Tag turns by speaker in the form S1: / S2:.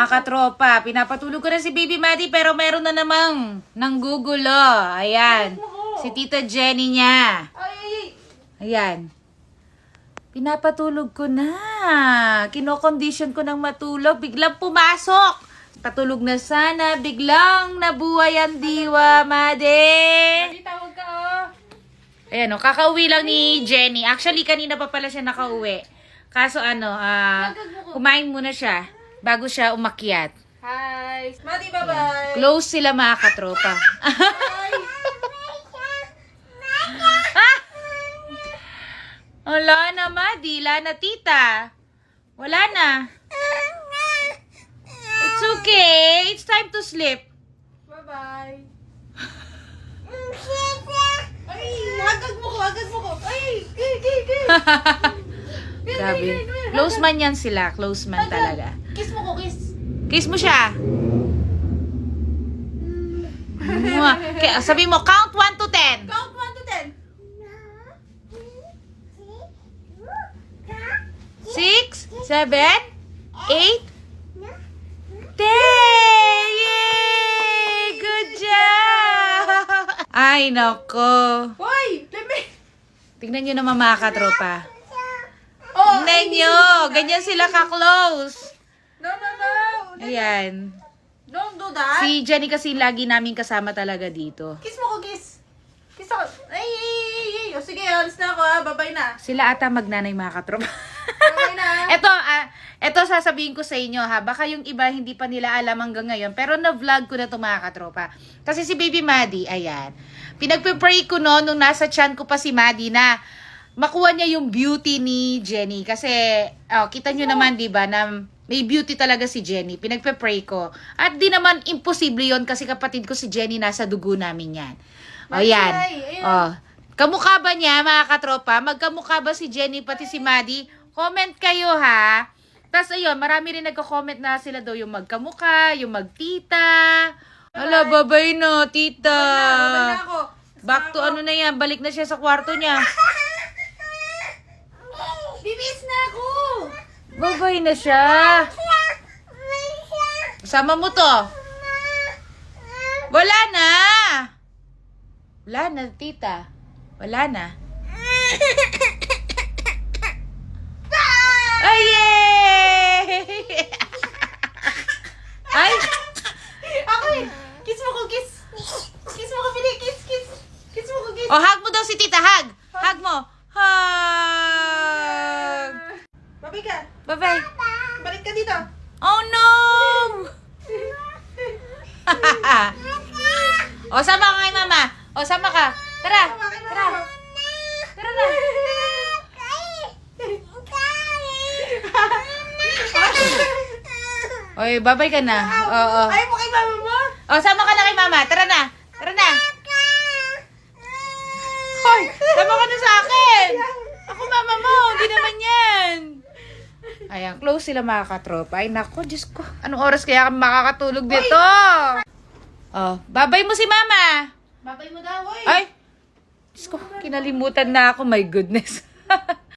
S1: Katropa, pinapatulog ko na si Baby Maddie pero meron na namang nanggugulo. Ayan. Si Tita Jenny niya. Ayan. Pinapatulog ko na. Kinokondisyon ko ng matulog. Biglang pumasok. Patulog na sana. Biglang nabuhay ang diwa, Maddie.
S2: Maddie, tawag ka oh.
S1: Ayan o, kakauwi lang ni Jenny. Actually, kanina pa pala siya nakauwi. Kaso kumain muna siya bago siya umakyat.
S2: Hi. Maddie, bye-bye.
S1: Close sila mga katropa. Wala na, Maddie. Wala na, tita. Wala na. It's okay. It's time to sleep.
S2: Bye-bye. Ay, hagag mo ko. Ay,
S1: Grabe. Close man yan sila. Close man talaga.
S2: Kiss mo ko, kiss.
S1: Kiss mo siya. Okay, sabi mo, count 1 to 10.
S2: Count 1 to 10.
S1: 6, 7, 8, 10! Yay! Good job! Ay, nako.
S2: Hoy, lemi.
S1: Tingnan nyo naman mga katropa.
S2: Oh,
S1: Tingnan nyo. Ganyan sila ka-close.
S2: No.
S1: Ayan.
S2: Don't do that.
S1: Si Jenny kasi lagi namin kasama talaga dito.
S2: Kiss mo ko, kiss. Kiss ako. Ay. O sige, alis na ako ha. Bye-bye na.
S1: Sila ata magnanay mga katropa.
S2: Bye-bye na.
S1: Ito sasabihin ko sa inyo ha. Baka yung iba hindi pa nila alam hanggang ngayon. Pero na-vlog ko na ito mga katropa. Kasi si Baby Maddie, ayan. Pinagpe-pray ko no, nung nasa tiyan ko pa si Maddie na makuha niya yung beauty ni Jenny. Kasi, kita nyo naman, di ba, na may beauty talaga si Jenny. Pinagpe-pray ko. At di naman imposible yon kasi kapatid ko si Jenny nasa dugo namin yan. O yan. O. Kamukha ba niya, mga katropa? Magkamukha ba si Jenny pati si Maddie? Comment kayo ha. Tapos ayun, marami rin nagko-comment na sila daw yung magkamukha, yung magtita. Ala, babay na, tita.
S2: Bye-bye na ako.
S1: Back to ano na yan, balik na siya sa kwarto niya.
S2: Bibis na ako.
S1: Babay na siya. Sama mo to. Wala na. Wala na, tita. Wala na. Ay, yay! Ay!
S2: Okay. Kiss mo ko, kiss. Kiss mo ko, Pili. Kiss. Kiss mo ko, kiss.
S1: Oh, hug mo daw si tita, hug. Hug mo. Hug.
S2: Bye-bye ka.
S1: Bye-bye.
S2: Balik ka dito.
S1: Oh, no! O, sama ka kay mama. O, sama ka. Tara. Tara. Tara na. Oy, babay ka na. Oo.
S2: Ayaw mo kay mama mo?
S1: O, sama ka na kay mama. Tara na. Tara na. Hoy, sama ka na sa akin. Ako mama mo. Hindi naman yan. Ayan, close sila mga katropa. Ay, nako, Diyos ko. Anong oras kaya kami makakatulog dito? Oh, babay mo si mama.
S2: Babay mo daw, oy.
S1: Ay, Diyos ko, kinalimutan na ako. My goodness.